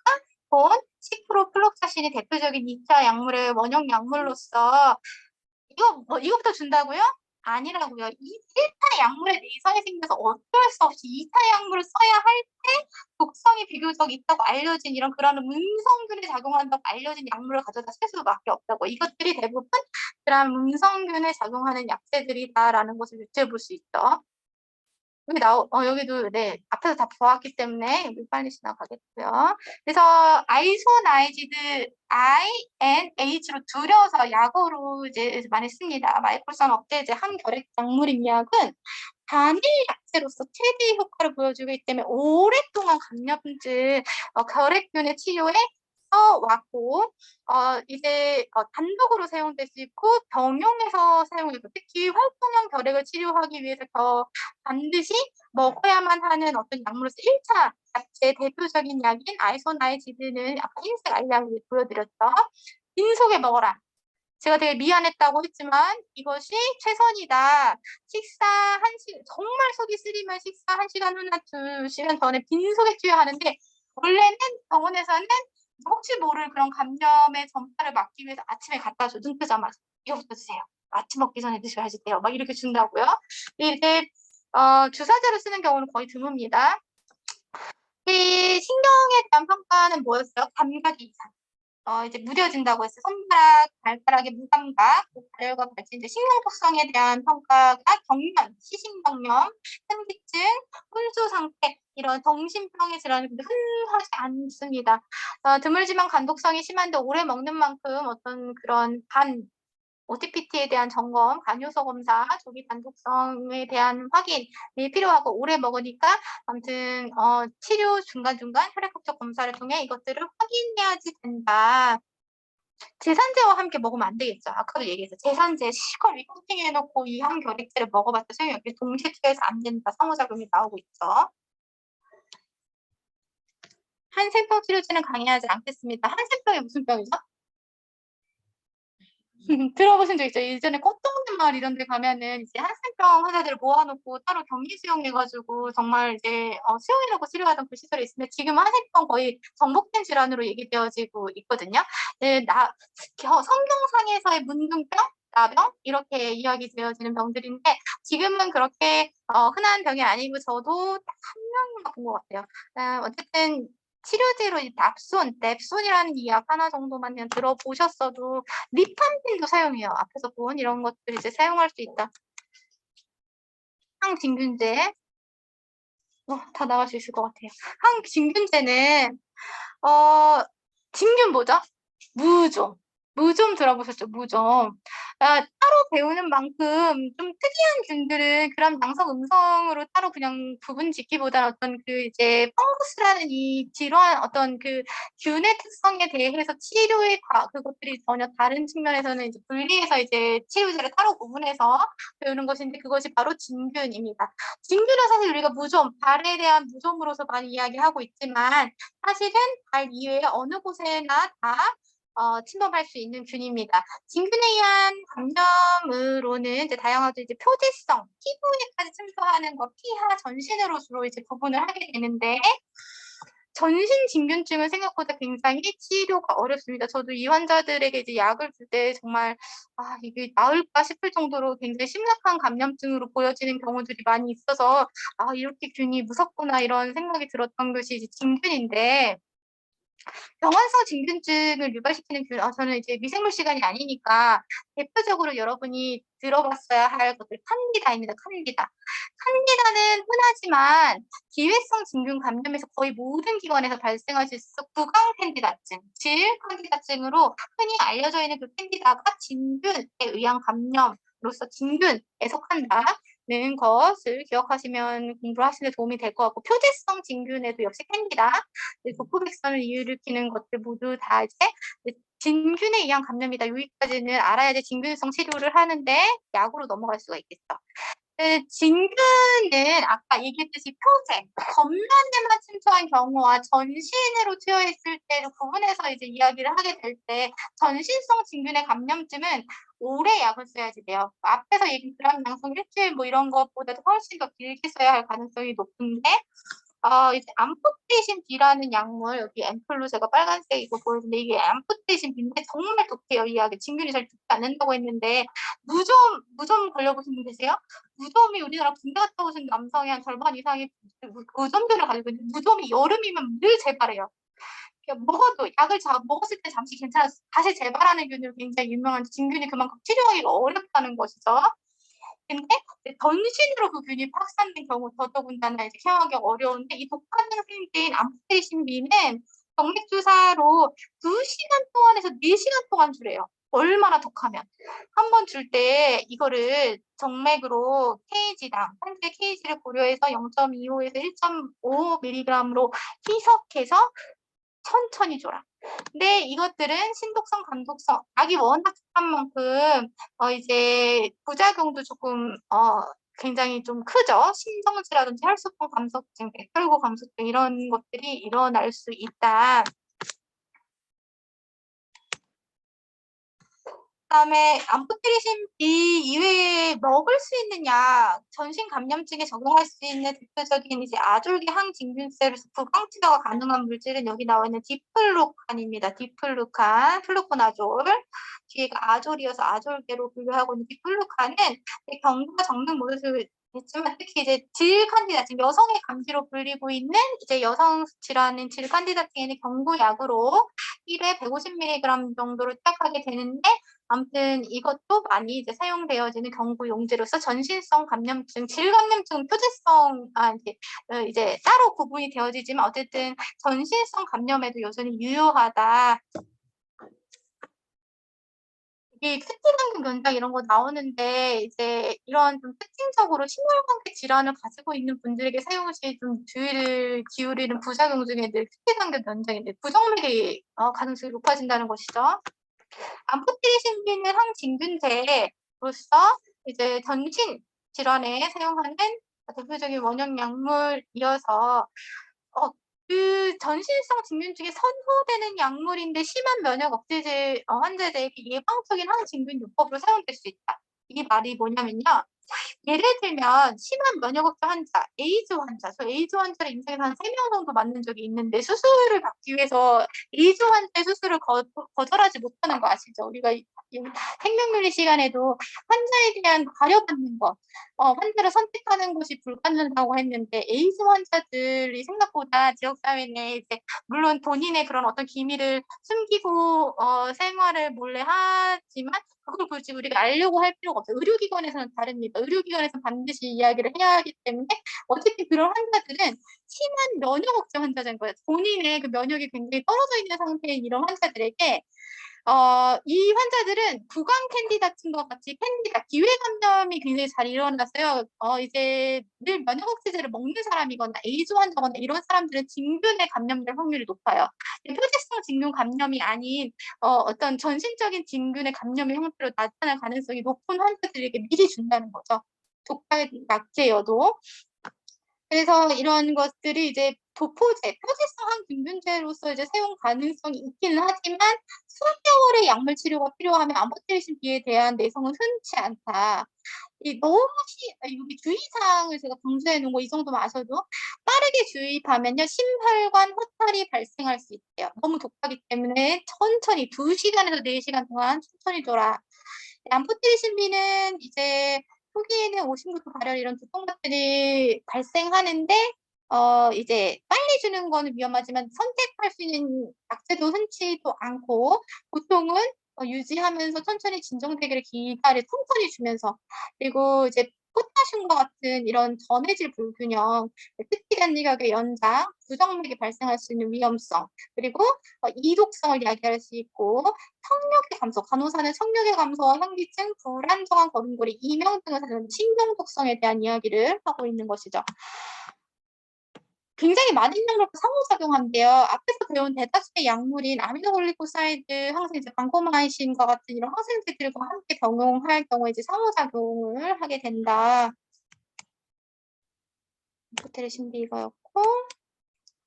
본 시프로플록사신이 대표적인 2차 약물의 원형 약물로서 이거부터 준다고요? 아니라고요. 이 1차 약물에 내성이 생겨서 어쩔 수 없이 2차 약물을 써야 할 때 독성이 비교적 있다고 알려진 이런 그런 음성균에 작용한다고 알려진 약물을 가져다 쓸 수밖에 없다고. 이것들이 대부분 그런 음성균에 작용하는 약재들이다라는 것을 유추해 볼 수 있죠. 여기도, 네, 앞에서 다 보았기 때문에 여기 빨리 지나가겠고요. 그래서 아이소나이지드 INH로 줄여서 약어로 이제 많이 씁니다. 마이크로선 업체 항결핵 약물인 약은 단일 약제로서 최대 효과를 보여주고 있기 때문에 오랫동안 감염증, 결핵균의 치료에 왔고, 이제 단독으로 사용될 수 있고 병용해서 사용되고, 특히 활동형 결핵을 치료하기 위해서 반드시 먹어야만 하는 어떤 약물로서 1차 약제 대표적인 약인 아이소나이지드는 아까 흰색 알약을 보여드렸죠. 빈속에 먹어라. 제가 되게 미안했다고 했지만 이것이 최선이다. 정말 속이 쓰리면 식사 1시간 후나 2시간 전에 빈속에 투여하는데, 원래는 병원에서는 혹시 모를 그런 감염의 전파를 막기 위해서 아침에 갖다 줘. 눈 뜨자마자 이거부터 드세요. 아침 먹기 전에 드셔야지 돼요. 막 이렇게 준다고요. 이게 주사제로 쓰는 경우는 거의 드뭅니다. 이 신경에 대한 평가는 뭐였어요? 감각이 이상. 이제 무뎌진다고 했어요. 손가락, 발가락의 무감각, 발열과 발진, 이제 신경독성에 대한 평가가 경련, 시신경련, 현기증, 혼수 상태, 이런 정신병의 질환이 흔하지 않습니다. 드물지만 간독성이 심한데 오래 먹는 만큼 어떤 그런 OTPT에 대한 점검, 간효소 검사, 조기 단독성에 대한 확인이 필요하고, 오래 먹으니까 아무튼 치료 중간중간 혈액학적 검사를 통해 이것들을 확인해야지 된다. 제산제와 함께 먹으면 안 되겠죠. 아까도 얘기했죠. 제산제 실컷 리코팅해놓고 이 항결핵제를 먹어봤자 소용이 없게 동시에 투여해서 안 된다. 상호작용이 나오고 있죠. 한센병 치료제는 강의하지 않겠습니다. 한센병이 무슨 병이죠? 들어보신 적 있죠? 예전에 꽃동네 마을 이런 데 가면은 이제 한센병 환자들을 모아놓고 따로 격리 수용해가지고 정말 이제 수용해놓고 치료하던 그 시설이 있습니다. 지금 한센병 거의 정복된 질환으로 얘기되어지고 있거든요. 네, 성경상에서의 문둥병, 나병 이렇게 이야기 되어지는 병들인데 지금은 그렇게 흔한 병이 아니고 저도 딱 한 명만 본 것 같아요. 어쨌든 치료제로 이 냅손이라는 이 약 하나 정도만 그냥 들어보셨어도 리판빈도 사용해요. 앞에서 본 이런 것들 이제 사용할 수 있다. 항진균제. 다 나갈 수 있을 것 같아요. 항진균제는 진균 뭐죠? 무좀. 무좀 들어보셨죠? 무좀. 따로 배우는 만큼 좀 특이한 균들은 그람 양성 음성으로 따로 그냥 구분 짓기보다는 어떤 그 이제 펑거스라는 이 질환 어떤 그 균의 특성에 대해서 치료의 그것들이 전혀 다른 측면에서는 이제 분리해서 이제 치료제를 따로 구분해서 배우는 것인데 그것이 바로 진균입니다. 진균은 사실 우리가 무좀, 발에 대한 무좀으로서 많이 이야기하고 있지만 사실은 발 이외에 어느 곳에나 다 침범할 수 있는 균입니다. 진균에 의한 감염으로는 이제 다양하게 이제 표지성, 피부에까지 침투하는 것, 피하, 전신으로 주로 이제 구분을 하게 되는데 전신 진균증은 생각보다 굉장히 치료가 어렵습니다. 저도 이 환자들에게 이제 약을 줄 때 정말 이게 나을까 싶을 정도로 굉장히 심각한 감염증으로 보여지는 경우들이 많이 있어서 이렇게 균이 무섭구나 이런 생각이 들었던 것이 이제 진균인데 병원성 진균증을 유발시키는 균, 저는 이제 미생물 시간이 아니니까 대표적으로 여러분이 들어봤어야 할 것들 칸디다입니다. 칸디다는 흔하지만 기회성 진균 감염에서 거의 모든 기관에서 발생할 수 있어 구강 캔디다증, 질 캔디다증으로 흔히 알려져 있는 그 캔디다가 진균에 의한 감염으로서 진균에 속한다. 는 것을 기억하시면 공부를 하시는 데 도움이 될 것 같고 표지성 진균에도 역시 캔디다 독후백선을 일으키는 것들 모두 다 이제 진균에 의한 감염이다. 여기까지는 알아야지 진균성 치료를 하는데 약으로 넘어갈 수가 있겠죠. 진균은 아까 얘기했듯이 표제, 겉면에만 침투한 경우와 전신으로 투여했을 때를 구분해서 이제 이야기를 하게 될 때 전신성 진균의 감염증은 오래 약을 써야지 돼요. 앞에서 얘기한 그람 양성 일주일 뭐 이런 것보다도 훨씬 더 길게 써야 할 가능성이 높은데 이제 암푸테이신 B라는 약물, 여기 앰플로 제가 빨간색이고 보이는데 이게 암푸테이신 B인데 정말 독해요. 이 약이 진균이 잘 죽지 않는다고 했는데 무좀 걸려보신 분 계세요? 무좀이 우리나라 군대 갔다 오신 남성의 한 절반 이상이 무좀균을 가지고 있는데 무좀이 여름이면 늘 재발해요. 먹어도 약을 먹었을 때 잠시 괜찮아서 다시 재발하는 균으로 굉장히 유명한 진균이 그만큼 치료하기가 어렵다는 것이죠. 근데 전신으로 그 균이 확산된 경우 더더군다나 이제 케어하기 어려운데 이 독하는 생긴 암푸테이신 B는 정맥 주사로 2시간 동안에서 4시간 동안 주래요. 얼마나 독하면 한 번 줄 때 이거를 정맥으로 kg당 현재 kg를 고려해서 0.25에서 1.5mg으로 희석해서 천천히 줘라. 근데 이것들은 신독성, 감독성, 약이 워낙 독한 만큼 이제 부작용도 조금 굉장히 좀 크죠. 심정지라든지 혈소판 감소증, 백혈구 감소증 이런 것들이 일어날 수 있다. 그다음에 암푸테리신 B 이외에 먹을 수 있는 약, 전신 감염증에 적용할 수 있는 대표적인 이제 아졸기 항진균세로서 구강 치료가 가능한 물질은 여기 나와 있는 디플루칸입니다. 디플루칸, 플루코나졸. 뒤에가 아졸이어서 아졸계로 분류하고 있는 디플루칸은 경부가 적는 모습을 있지만 특히 이제 질 칸디다증, 여성의 감기로 불리고 있는 이제 여성 질환인 질 칸디다증에는 경부약으로 1회 150mg 정도로 투약하게 되는데 아무튼 이것도 많이 이제 사용되어지는 경구 용지로서 전신성 감염증, 질감염증 표지성 이제 따로 구분이 되어지지만 어쨌든 전신성 감염에도 여전히 유효하다. 이 특징관계 견장 이런 거 나오는데 이제 이런 좀 특징적으로 심혈관계 질환을 가지고 있는 분들에게 사용 시 좀 주의를 기울이는 부작용 중에 특징관계 견장인데 부정맥이 가능성이 높아진다는 것이죠. 암포테리신비는 항진균제로서 이제 전신 질환에 사용하는 대표적인 원형 약물이어서 그 전신성 진균 중에 선호되는 약물인데 심한 면역 억제제 환자들에게 예방적인 항진균 요법으로 사용될 수 있다. 이게 말이 뭐냐면요. 예를 들면 심한 면역 억제 환자, 에이즈 환자, 저 에이즈 환자를 인생에서 한 3명 정도 만난 적이 있는데 수술을 받기 위해서 에이즈 환자의 수술을 거절하지 못하는 거 아시죠? 우리가 이 생명윤리 시간에도 환자에 대한 가려받는 것, 환자를 선택하는 것이 불가능하다고 했는데 에이즈 환자들이 생각보다 지역사회 내에 이제 물론 본인의 그런 어떤 기밀을 숨기고 생활을 몰래 하지만 그걸 굳이 우리가 알려고 할 필요가 없어요. 의료기관에서는 다릅니다. 의료기관에서는 반드시 이야기를 해야 하기 때문에 어쨌든 그런 환자들은 심한 면역 억제 환자인 거예요. 본인의 그 면역이 굉장히 떨어져 있는 상태인 이런 환자들에게 이 환자들은 구강 캔디다층과 같이 캔디다, 기회 감염이 굉장히 잘 일어났어요. 이제 늘 면역 억제제를 먹는 사람이거나 에이즈 환자거나 이런 사람들은 진균에 감염될 확률이 높아요. 표지성 진균 감염이 아닌 어떤 전신적인 진균의 감염의 형태로 나타날 가능성이 높은 환자들에게 미리 준다는 거죠. 독발 약제여도. 그래서 이런 것들이 이제 도포제, 표지성 항균균제로서 이제 사용 가능성이 있기는 하지만 수개월의 약물 치료가 필요하면 암포테리신 B에 대한 내성은 흔치 않다. 이 너무 여기 주의사항을 제가 강조해 놓은 거 이 정도만 아셔도 빠르게 주입하면요 심혈관 허탈이 발생할 수 있대요. 너무 독하기 때문에 천천히 2시간에서 4시간 동안 천천히 줘라. 암포테리신 B는 이제 초기에는 오심부터 발열 이런 두통 것들이 발생하는데 이제 빨리 주는 거는 위험하지만 선택할 수 있는 약제도 흔치도 않고 보통은 유지하면서 천천히 진정되기를 기다려 천천히 주면서 그리고 이제 포타슘과 같은 이런 전해질 불균형, 특히 단기격의 연장, 부정맥이 발생할 수 있는 위험성, 그리고 이독성을 야기할 수 있고 청력의 감소, 간호사는 청력의 감소와 현기증, 불안정한 걸음걸이, 이명 등을 사는 신경 독성에 대한 이야기를 하고 있는 것이죠. 굉장히 많은 약물로 상호작용한대요. 앞에서 배운 대다수의 약물인 아미노글리코사이드, 항상 이제 방코마이신과 같은 이런 항생제들과 함께 경용할 경우에 이제 상호작용을 하게 된다. 호텔의 이거였고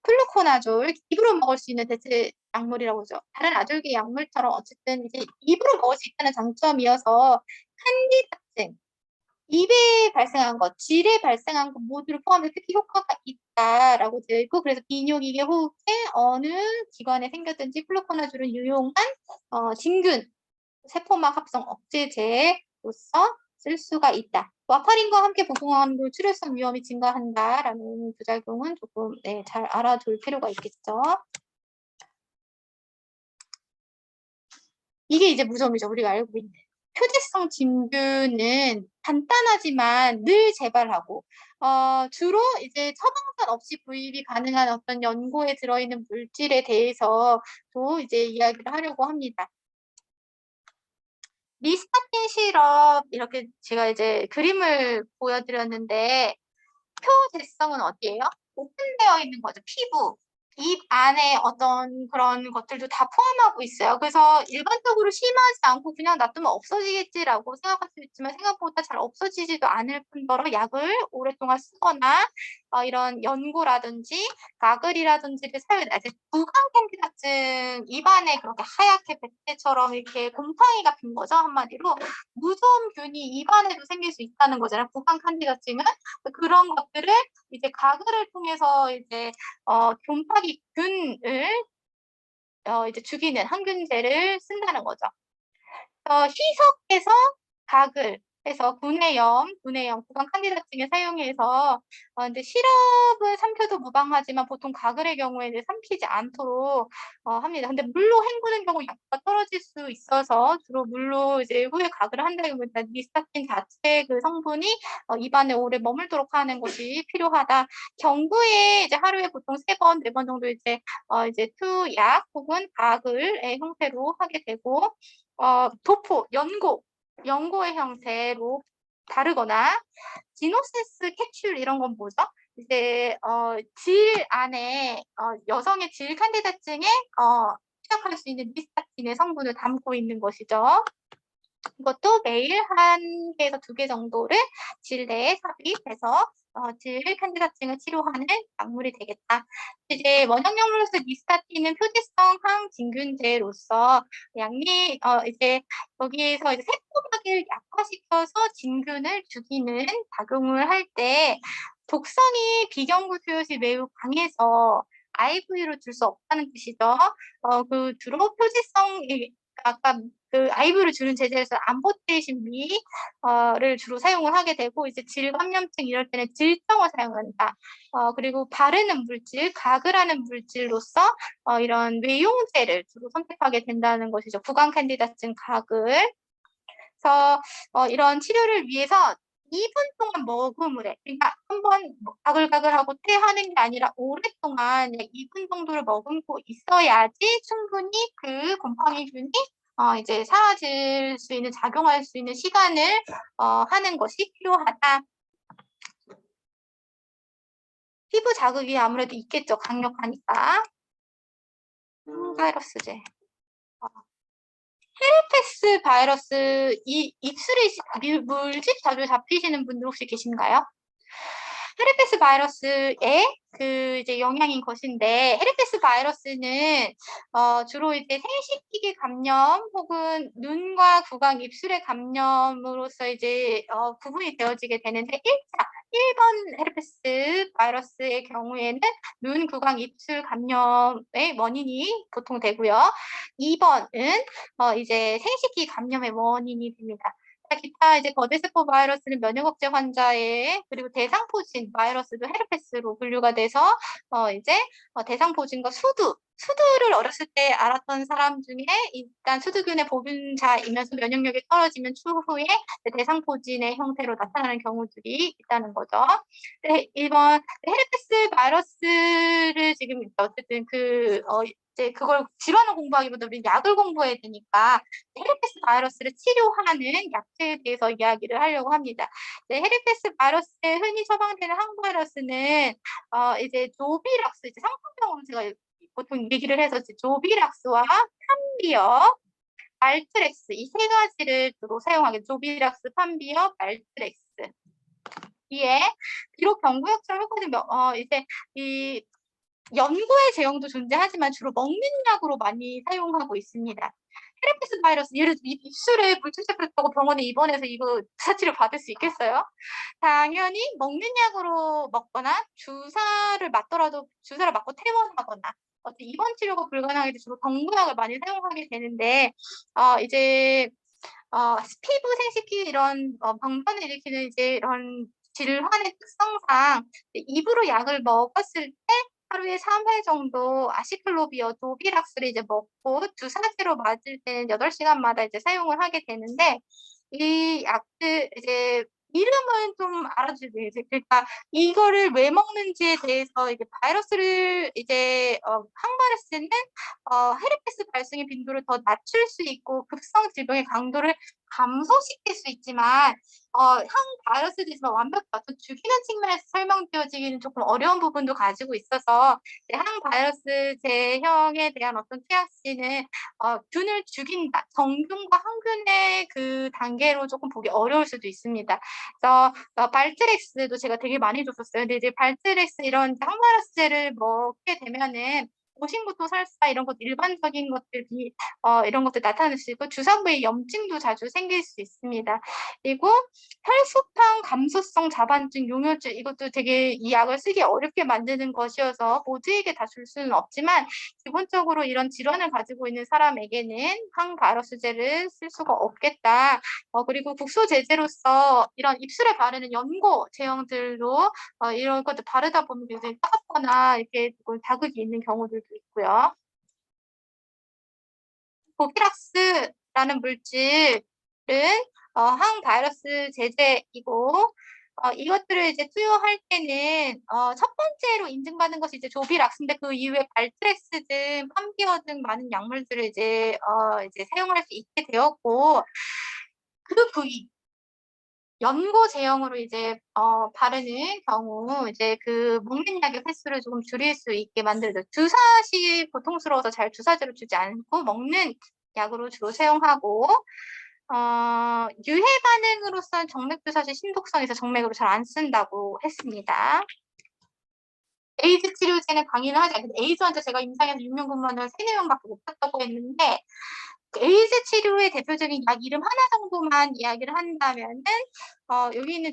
플루코나졸, 입으로 먹을 수 있는 대체 약물이라고 하죠. 다른 아졸기 약물처럼 어쨌든 이제 입으로 먹을 수 있다는 장점이어서 칸디다증, 입에 발생한 것, 질에 발생한 것 모두를 포함해서 특히 효과가 있다라고 되어 있고 그래서 비뇨기계 호흡에 어느 기관에 생겼든지 플루코나졸은 유용한 진균, 세포막 합성 억제제로서 쓸 수가 있다. 와파린과 함께 복용하는 걸 출혈성 위험이 증가한다라는 부작용은 조금 잘 알아둘 필요가 있겠죠. 이게 이제 무좀이죠. 우리가 알고 있는. 표지성 진균은 간단하지만 늘 재발하고 주로 이제 처방전 없이 구입이 가능한 어떤 연고에 들어있는 물질에 대해서도 이제 이야기를 하려고 합니다. 니스타틴 시럽 이렇게 제가 이제 그림을 보여드렸는데 표대성은 어디예요? 오픈되어 있는 거죠. 피부. 입 안에 어떤 그런 것들도 다 포함하고 있어요. 그래서 일반적으로 심하지 않고 그냥 놔두면 없어지겠지라고 생각할 수 있지만 생각보다 잘 없어지지도 않을 뿐더러 약을 오랫동안 쓰거나 이런 연고라든지 가글이라든지를 사용해요. 구강 캔디다증 입안에 그렇게 하얗게 백태처럼 이렇게 곰팡이가 핀 거죠. 한마디로 무좀균이 입안에도 생길 수 있다는 거잖아요. 구강 캔디다증은 그런 것들을 이제 가글을 통해서 이제 곰팡이균을 이제 죽이는 항균제를 쓴다는 거죠. 희석해서 가글 해서 구내염, 구강 칸디다증에 사용해서 근데 시럽은 삼켜도 무방하지만 보통 가글의 경우에는 삼키지 않도록 합니다. 근데 물로 헹구는 경우 약효가 떨어질 수 있어서 주로 물로 이제 후에 가글을 한다기보다 니스타틴 자체 그 성분이 입안에 오래 머물도록 하는 것이 필요하다. 경구에 이제 하루에 보통 3번, 4번 정도 이제 투약 혹은 가글의 형태로 하게 되고 도포, 연고의 형태로 다르거나 지노시스 캡슐 이런 건 뭐죠? 이제 질 안에 여성의 질 칸디다증에 시작할 수 있는 캔디다틴의 성분을 담고 있는 것이죠. 이것도 매일 1개에서 2개 정도를 질 내에 삽입해서 질 캔디다증을 치료하는 약물이 되겠다. 이제 원형 약물로서 니스타틴은 표지성 항진균제로서 약리 이제 여기에서 이제 세포막을 약화시켜서 진균을 죽이는 작용을 할 때 독성이 비경구 수요시 매우 강해서 IV로 줄 수 없다는 뜻이죠. 그 주로 표지성 아까 그 아이브를 주는 제재에서 암포테이션 미를 주로 사용을 하게 되고 이제 질감염증 이럴 때는 질정을 사용한다. 그리고 바르는 물질, 가글 하는 물질로서 이런 외용제를 주로 선택하게 된다는 것이죠. 구강 캔디다증 가글. 그래서 이런 치료를 위해서 2분 동안 먹음을 해. 그러니까 한번 가글가글하고 퇴하는 게 아니라 오랫동안 2분 정도를 머금고 있어야지 충분히 그 곰팡이균이 이제 사라질 수 있는, 작용할 수 있는 시간을 하는 것이 필요하다. 피부 자극이 아무래도 있겠죠. 강력하니까. 바이러스제. 헤르페스 바이러스, 이 입술에 물집 자주 잡히시는 분들 혹시 계신가요? 헤르페스 바이러스의 그 이제 영향인 것인데, 헤르페스 바이러스는 주로 이제 생식기계 감염 혹은 눈과 구강, 입술의 감염으로서 이제 구분이 되어지게 되는데, 1번 헤르페스 바이러스의 경우에는 눈, 구강, 입술 감염의 원인이 보통 되고요. 2번은 이제 생식기 감염의 원인이 됩니다. 기타 이제 거대세포 바이러스는 면역억제 환자의 그리고 대상포진 바이러스도 헤르페스로 분류가 돼서 이제 대상포진과 수두를 어렸을 때 알았던 사람 중에 일단 수두균의 보균자이면서 면역력이 떨어지면 추후에 대상포진의 형태로 나타나는 경우들이 있다는 거죠. 네, 이번 헤르페스 바이러스를 지금 어쨌든 이제 그걸 질환을 공부하기보다 우리 약을 공부해야 되니까 헤르페스 바이러스를 치료하는 약제에 대해서 이야기를 하려고 합니다. 네, 헤르페스 바이러스에 흔히 처방되는 항바이러스는 이제 조비락스, 이제 상품명으로 제가 보통 얘기를 해서 조비락스와 판비어, 말트렉스 이 3가지를 주로 사용하게. 조비락스, 판비어, 말트렉스. 이에 비록 경구약처럼 효과는 이제 이 연고의 제형도 존재하지만 주로 먹는 약으로 많이 사용하고 있습니다. 헤르페스 바이러스, 예를 들어 입술에 물집 잡혔다고 병원에 입원해서 이거 주사치료 받을 수 있겠어요? 당연히 먹는 약으로 먹거나 주사를 맞더라도 주사를 맞고 퇴원하거나 입원 치료가 불가능하게 주로 경구약을 많이 사용하게 되는데 이제 피부 생식기 이런 병변을 일으키는 이제 이런 질환의 특성상 입으로 약을 먹었을 때 하루에 3회 정도 아시클로비어, 도비락스를 이제 먹고 주사제로 맞을 때는 8시간마다 이제 사용을 하게 되는데 이 약들 이제 이름은 좀 알아주세요. 그러니까 이거를 왜 먹는지에 대해서 이게 바이러스를 이제 항바이러스는 헤르페스 발생의 빈도를 더 낮출 수 있고 급성 질병의 강도를 감소시킬 수 있지만 항바이러스지만 완벽히 맞춰 죽이는 측면에서 설명되어지기는 조금 어려운 부분도 가지고 있어서 항바이러스 제형에 대한 어떤 투약시는 균을 죽인다, 정균과 항균의 그 단계로 조금 보기 어려울 수도 있습니다. 그래서 발트렉스도 제가 되게 많이 줬었어요. 근데 이제 발트렉스 이런 항바이러스제를 먹게 되면은 고심부터 설사 이런 것 일반적인 것들이 이런 것들 나타날 수 있고 주사부에 염증도 자주 생길 수 있습니다. 그리고 혈소판 감소성 자반증, 용혈증 이것도 되게 이 약을 쓰기 어렵게 만드는 것이어서 모두에게 다 줄 수는 없지만 기본적으로 이런 질환을 가지고 있는 사람에게는 항바이러스제를 쓸 수가 없겠다. 그리고 국소 제제로서 이런 입술에 바르는 연고 제형들도 이런 것들 바르다 보면 굉장히 따갑거나 이렇게 자극이 있는 경우들도 있고요. 도피락스라는 물질은 항바이러스 제제이고 이것들을 이제 투여할 때는 첫 번째로 인증받은 것이 이제 조비락스인데 그 이후에 발트렉스 등 판비어 등 많은 약물들을 이제 사용할 수 있게 되었고 그 부위 연고 제형으로 이제 바르는 경우 이제 그 먹는 약의 횟수를 조금 줄일 수 있게 만들죠. 주사시 고통스러워서 잘 주사제로 주지 않고 먹는 약으로 주로 사용하고 유해 반응으로서는 정맥도 사실 신독성이 있어서 정맥으로 잘 안 쓴다고 했습니다. 에이즈 치료제는 강의는 하지 않는데 에이즈 환자 제가 임상에서 6년 근무하는 3-4명밖에 못 봤다고 했는데 에이즈 치료의 대표적인 약 이름 하나 정도만 이야기를 한다면은 여기 있는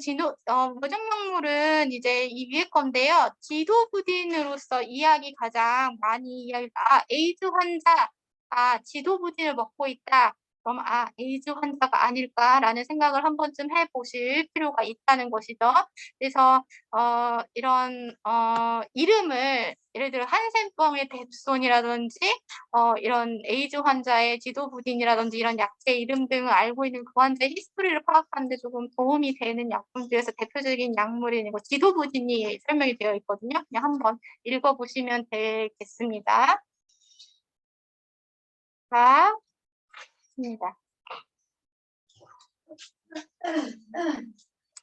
모정약물은 이제 이 위에 건데요. 지도부딘으로서 이 약이 가장 많이 에이즈 환자가 지도부딘을 먹고 있다. 그럼 에이즈 환자가 아닐까라는 생각을 한 번쯤 해보실 필요가 있다는 것이죠. 그래서 이런 이름을 예를 들어 한센병의 뎁손이라든지 이런 에이즈 환자의 지도부딘이라든지 이런 약제 이름 등을 알고 있는 그 환자의 히스토리를 파악하는 데 조금 도움이 되는 약품 중에서 대표적인 약물인 지도부딘이 설명이 되어 있거든요. 그냥 한번 읽어보시면 되겠습니다. 자, 있습니다.